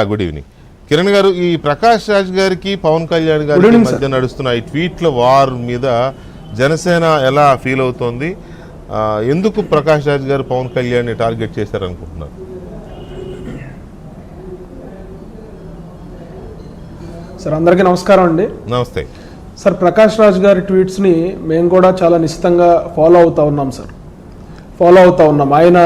Good evening Kiran గారు. ఈ ప్రకాష్ రాజ్ గారికి పవన్ కళ్యాణ్ గారికి మధ్య నడుస్తున్న ఈ ట్వీట్ల వార్ మీద జనసేన ఎలా ఫీల్ అవుతోంది? ఎందుకు ప్రకాష్ రాజ్ గారు పవన్ కళ్యాణ్ ని టార్గెట్ చేశారనుకుంటున్నారు? సార్ అందరికీ నమస్కారం అండి. నమస్తే సార్. ప్రకాష్ రాజ్ గారి ట్వీట్స్ని మేము కూడా చాలా నిశ్చితంగా ఫాలో అవుతా ఉన్నాం సార్. ఆయన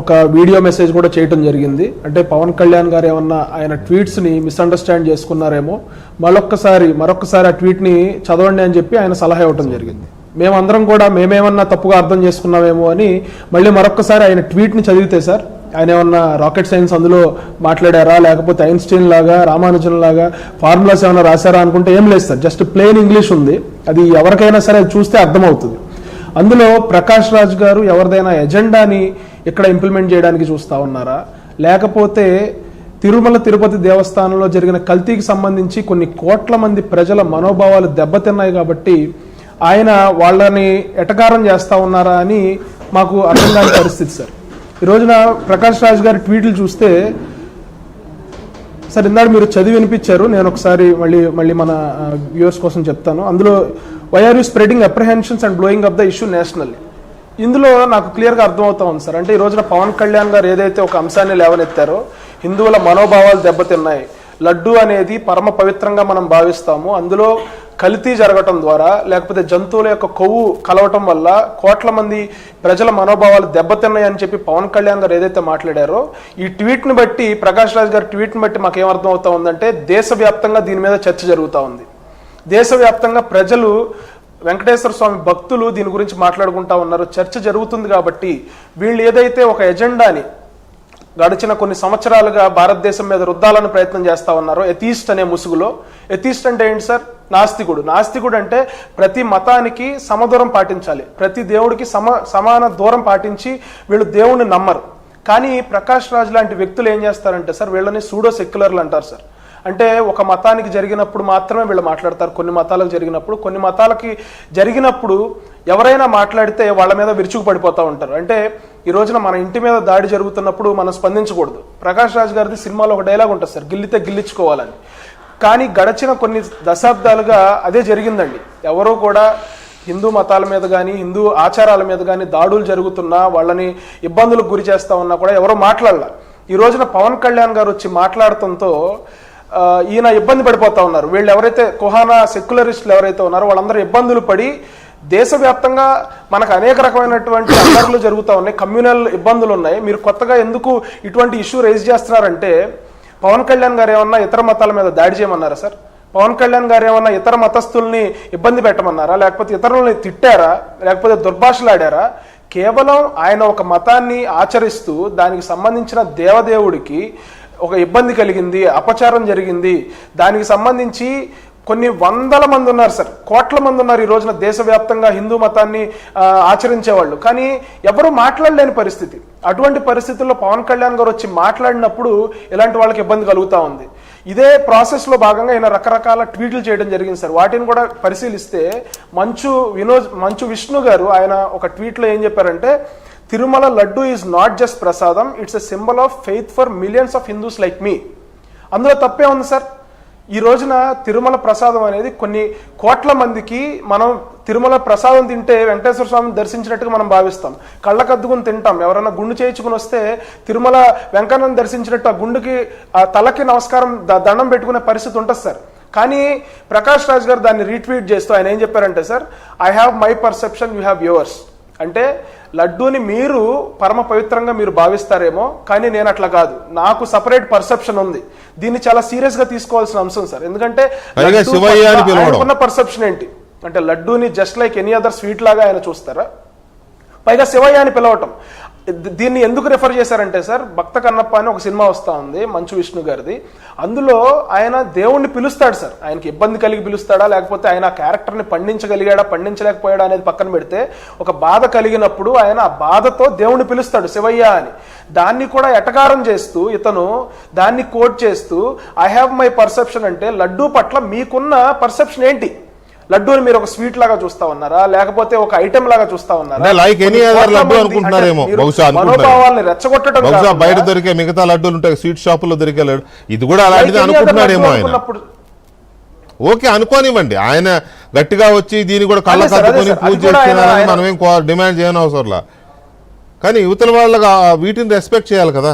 ఒక వీడియో మెసేజ్ కూడా చేయటం జరిగింది. అంటే పవన్ కళ్యాణ్ గారు ఏమన్నా ఆయన ట్వీట్స్ని మిస్అండర్స్టాండ్ చేసుకున్నారేమో, మరొకసారి ఆ ట్వీట్ని చదవండి అని చెప్పి ఆయన సలహా ఇవ్వటం జరిగింది. మేమందరం కూడా మేమేమన్నా తప్పుగా అర్థం చేసుకున్నామేమో అని మళ్ళీ మరొకసారి ఆయన ట్వీట్ని చదివితే సార్, ఆయన ఏమన్నా రాకెట్ సైన్స్ అందులో మాట్లాడారా, లేకపోతే ఐన్స్టీన్ లాగా రామానుజన్ లాగా ఫార్ములాస్ ఏమైనా రాశారా అనుకుంటే ఏం లేదు సార్. జస్ట్ ప్లెయిన్ ఇంగ్లీష్ ఉంది. అది ఎవరికైనా సరే చూస్తే అర్థమవుతుంది. అందులో ప్రకాష్ రాజ్ గారు ఎవరిదైనా ఎజెండాని ఇక్కడ ఇంప్లిమెంట్ చేయడానికి చూస్తూ ఉన్నారా, లేకపోతే తిరుమల తిరుపతి దేవస్థానంలో జరిగిన కల్తీకి సంబంధించి కొన్ని కోట్ల మంది ప్రజల మనోభావాలు దెబ్బతిన్నాయి కాబట్టి ఆయన వాళ్ళని ఎటకారం చేస్తూ ఉన్నారా అని మాకు అర్థం కాని పరిస్థితి సార్. ఈ రోజున ప్రకాష్ రాజ్ గారి ట్వీట్లు చూస్తే సార్, ఇందాక మీరు చదివి వినిపించారు, నేను ఒకసారి మళ్ళీ మన వ్యూవర్స్ కోసం చెప్తాను. అందులో why are you spreading apprehensions and blowing up the issue nationally. ఇందులో నాకు క్లియర్గా అర్థమవుతా ఉంది సార్. అంటే ఈ రోజున పవన్ కళ్యాణ్ గారు ఏదైతే ఒక అంశాన్ని లేవనెత్తారో, హిందువుల మనోభావాలు దెబ్బతిన్నాయి, లడ్డు అనేది పరమ పవిత్రంగా మనం భావిస్తాము, అందులో కల్తీ జరగటం ద్వారా లేకపోతే జంతువుల యొక్క కొవ్వు కలవటం వల్ల కోట్ల మంది ప్రజల మనోభావాలు దెబ్బతిన్నాయని చెప్పి పవన్ కళ్యాణ్ గారు ఏదైతే మాట్లాడారో, ఈ ట్వీట్ని బట్టి, ప్రకాష్ రాజ్ గారి ట్వీట్ని బట్టి మాకు ఏమర్థం అవుతా ఉందంటే, దేశవ్యాప్తంగా దీని మీద చర్చ జరుగుతూ ఉంది. దేశవ్యాప్తంగా ప్రజలు, వెంకటేశ్వర స్వామి భక్తులు దీని గురించి మాట్లాడుకుంటా ఉన్నారు, చర్చ జరుగుతుంది. కాబట్టి వీళ్ళు ఏదైతే ఒక ఎజెండాని గడిచిన కొన్ని సంవత్సరాలుగా భారతదేశం మీద రుద్దాలని ప్రయత్నం చేస్తా ఉన్నారో, ఎథీస్ట్ అనే ముసుగులో. ఎథీస్ట్ అంటే ఏంటి సార్? నాస్తికుడు అంటే ప్రతి మతానికి సమదూరం పాటించాలి, ప్రతి దేవుడికి సమాన దూరం పాటించి వీళ్ళు దేవుణ్ణి నమ్మరు. కానీ ప్రకాష్ రాజ్ లాంటి వ్యక్తులు ఏం చేస్తారంటే సార్, వీళ్ళని సూడో సెక్యులర్లు అంటారు సార్. అంటే ఒక మతానికి జరిగినప్పుడు మాత్రమే వీళ్ళు మాట్లాడతారు, కొన్ని మతాలకు జరిగినప్పుడు. కొన్ని మతాలకి జరిగినప్పుడు ఎవరైనా మాట్లాడితే వాళ్ళ మీద విరుచుకు పడిపోతూ ఉంటారు. అంటే ఈ రోజున మన ఇంటి మీద దాడి జరుగుతున్నప్పుడు మనం స్పందించకూడదు. ప్రకాష్ రాజ్ గారిది సినిమాలో ఒక డైలాగ్ ఉంటుంది సార్, గిల్లితే గిల్లించుకోవాలని. కానీ గడిచిన కొన్ని దశాబ్దాలుగా అదే జరిగిందండి. ఎవరూ కూడా హిందూ మతాల మీద కానీ హిందూ ఆచారాల మీద కానీ దాడులు జరుగుతున్నా, వాళ్ళని ఇబ్బందులకు గురి చేస్తా ఉన్నా కూడా ఎవరో మాట్లాడాల. ఈ రోజున పవన్ కళ్యాణ్ గారు వచ్చి మాట్లాడటంతో ఈయన ఇబ్బంది పడిపోతా ఉన్నారు. వీళ్ళు ఎవరైతే కుహానా సెక్యులరిస్టులు ఎవరైతే ఉన్నారో వాళ్ళందరూ ఇబ్బందులు పడి, దేశవ్యాప్తంగా మనకు అనేక రకమైనటువంటి అల్లర్లు జరుగుతూ ఉన్నాయి, కమ్యూనల్ ఇబ్బందులు ఉన్నాయి. మీరు కొత్తగా ఎందుకు ఇటువంటి ఇష్యూ రైజ్ చేస్తున్నారంటే, పవన్ కళ్యాణ్ గారు ఏమన్నా ఇతర మతాల మీద దాడి చేయమన్నారా సార్? పవన్ కళ్యాణ్ గారు ఏమన్నా ఇతర మతస్థుల్ని ఇబ్బంది పెట్టమన్నారా, లేకపోతే ఇతరులని తిట్టారా, లేకపోతే దుర్భాషలాడారా? కేవలం ఆయన ఒక మతాన్ని ఆచరిస్తూ దానికి సంబంధించిన దేవదేవుడికి ఒక ఇబ్బంది కలిగింది, అపచారం జరిగింది, దానికి సంబంధించి కొన్ని వందల మంది ఉన్నారు సార్, కోట్ల మంది ఉన్నారు ఈ రోజున దేశవ్యాప్తంగా హిందూ మతాన్ని ఆచరించేవాళ్ళు. కానీ ఎవరు మాట్లాడలేని పరిస్థితి. అటువంటి పరిస్థితుల్లో పవన్ కళ్యాణ్ గారు వచ్చి మాట్లాడినప్పుడు ఇలాంటి వాళ్ళకి ఇబ్బంది కలుగుతూ ఉంది. ఇదే ప్రాసెస్లో భాగంగా ఆయన రకరకాల ట్వీట్లు చేయడం జరిగింది సార్. వాటిని కూడా పరిశీలిస్తే మంచు విష్ణు గారు ఆయన ఒక ట్వీట్లో ఏం చెప్పారంటే, Tirumala laddu is not just prasadam, it's a symbol of faith for millions of Hindus like me. అందులో తప్పే ఉంది సార్. ఈ రోజున తిరుమల ప్రసాదం అనేది కొన్ని కోట్ల మందికి, మనం తిరుమల ప్రసాదం తింటే వెంకటేశ్వర స్వామిని దర్శించినట్టుగా మనం భావిస్తాం, కళ్ళకద్దుకుని తింటాం. ఎవరైనా గుండు చేయించుకుని వస్తే తిరుమల వెంకన్నను దర్శించినట్టు ఆ గుండుకి, ఆ తలకి నమస్కారం, దండం పెట్టుకునే పరిస్థితి ఉంటుంది సార్. కానీ ప్రకాష్ రాజ్ గారు దాన్ని రీట్వీట్ చేస్తూ ఆయన ఏం చెప్పారంటే sir, I have my perception, you have yours. అంటే లడ్డూని మీరు పరమ పవిత్రంగా మీరు భావిస్తారేమో, కానీ నేను అట్లా కాదు, నాకు సపరేట్ పర్సెప్షన్ ఉంది. దీన్ని చాలా సీరియస్ గా తీసుకోవాల్సిన అంశం సార్. ఎందుకంటే ఆయనకున్న పర్సెప్షన్ ఏంటి అంటే, లడ్డూని just like any other sweet లాగా ఆయన చూస్తారా, పైగా శివయ్య అని పిలవటం. దీన్ని ఎందుకు రెఫర్ చేశారంటే సార్, భక్త కన్నప్ప అని ఒక సినిమా వస్తూ ఉంది మంచు విష్ణు గారిది. అందులో ఆయన దేవుణ్ణి పిలుస్తాడు సార్. ఆయనకి ఇబ్బంది కలిగి పిలుస్తాడా, లేకపోతే ఆయన ఆ క్యారెక్టర్ని పండించగలిగాడా పండించలేకపోయాడా అనేది పక్కన పెడితే, ఒక బాధ కలిగినప్పుడు ఆయన ఆ బాధతో దేవుణ్ణి పిలుస్తాడు శివయ్య అని. దాన్ని కూడా ఎటకారం చేస్తూ ఇతను దాన్ని కోట్ చేస్తూ ఐ హ్యావ్ మై పర్సెప్షన్ అంటే, లడ్డూ పట్ల మీకున్న పర్సెప్షన్ ఏంటి? లడ్డూని మీరు ఒక స్వీట్ లాగా చూస్తా ఉన్నారా, లేకపోతే ఒక ఐటెం లాగా చూస్తా ఉన్నారా? లైక్ ఎనీ అదర్ లడ్డు అనుకుంటున్నారేమో బహుశా. మనోభావాల్ని రెచ్చగొట్టడం బహుశా బయట దొరికే మిగతా లడ్డూలు ఉంటాయి, స్వీట్ షాపుల్లో దొరికే లడ్డు, ఇది కూడా అలాంటిది అనుకుంటున్నాడేమో ఆయన. ఓకే, అనుకోనివ్వండి. ఆయన గట్టిగా వచ్చి దీన్ని కూడా కళ్ళ కట్టుకొని పూజ చేస్తున్నారని మనమేం డిమాండ్ చేయని అవసరంలా. కానీ యువతల వాళ్ళగా వీటిని రెస్పెక్ట్ చేయాలి కదా.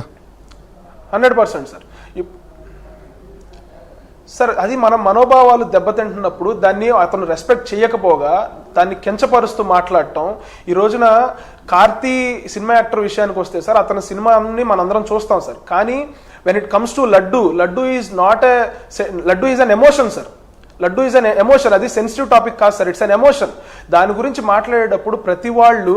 100% సార్. సార్ అది మన మనోభావాలు దెబ్బతింటున్నప్పుడు దాన్ని అతను రెస్పెక్ట్ చేయకపోగా దాన్ని కించపరుస్తూ మాట్లాడటం. ఈ రోజున కార్తీ సినిమా యాక్టర్ విషయానికి వస్తే సార్, అతని సినిమాని మనందరం చూస్తాం సార్. కానీ when it comes to laddu is not laddu is an emotion sir. Laddu is an emotion. అది సెన్సిటివ్ టాపిక్ కాదు సార్, ఇట్స్ అన్ ఎమోషన్. దాని గురించి మాట్లాడేటప్పుడు ప్రతి వాళ్ళు,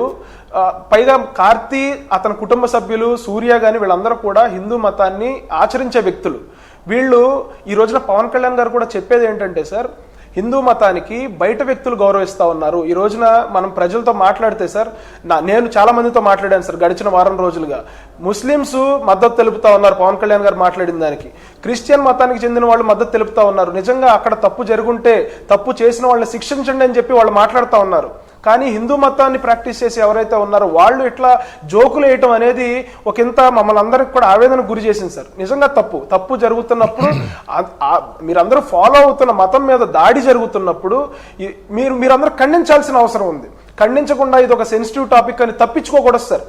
పైగా కార్తీ, అతని కుటుంబ సభ్యులు, సూర్య గాని వీళ్ళందరూ కూడా హిందూ మతాన్ని ఆచరించే వ్యక్తులు. వీళ్ళు ఈ రోజున పవన్ కళ్యాణ్ గారు కూడా చెప్పేది ఏంటంటే సార్, హిందూ మతానికి బయట వ్యక్తులు గౌరవిస్తూ ఉన్నారు. ఈ రోజున మనం ప్రజలతో మాట్లాడితే సార్, నేను చాలా మందితో మాట్లాడాను సార్ గడిచిన వారం రోజులుగా. ముస్లిమ్స్ మద్దతు తెలుపుతా ఉన్నారు పవన్ కళ్యాణ్ గారు మాట్లాడిన దానికి. క్రిస్టియన్ మతానికి చెందిన వాళ్ళు మద్దతు తెలుపుతా ఉన్నారు. నిజంగా అక్కడ తప్పు జరుగుంటే తప్పు చేసిన వాళ్ళని శిక్షించండి అని చెప్పి వాళ్ళు మాట్లాడుతూ ఉన్నారు. కానీ హిందూ మతాన్ని ప్రాక్టీస్ చేసి ఎవరైతే ఉన్నారో వాళ్ళు ఇట్లా జోకులు వేయటం అనేది ఒకంత మమ్మల్ని అందరికి కూడా ఆవేదనకు గురి చేసింది సార్. నిజంగా తప్పు జరుగుతున్నప్పుడు, మీరందరూ ఫాలో అవుతున్న మతం మీద దాడి జరుగుతున్నప్పుడు మీరందరూ ఖండించాల్సిన అవసరం ఉంది. ఖండించకుండా ఇది ఒక సెన్సిటివ్ టాపిక్ అని తప్పించుకోకూడదు సార్.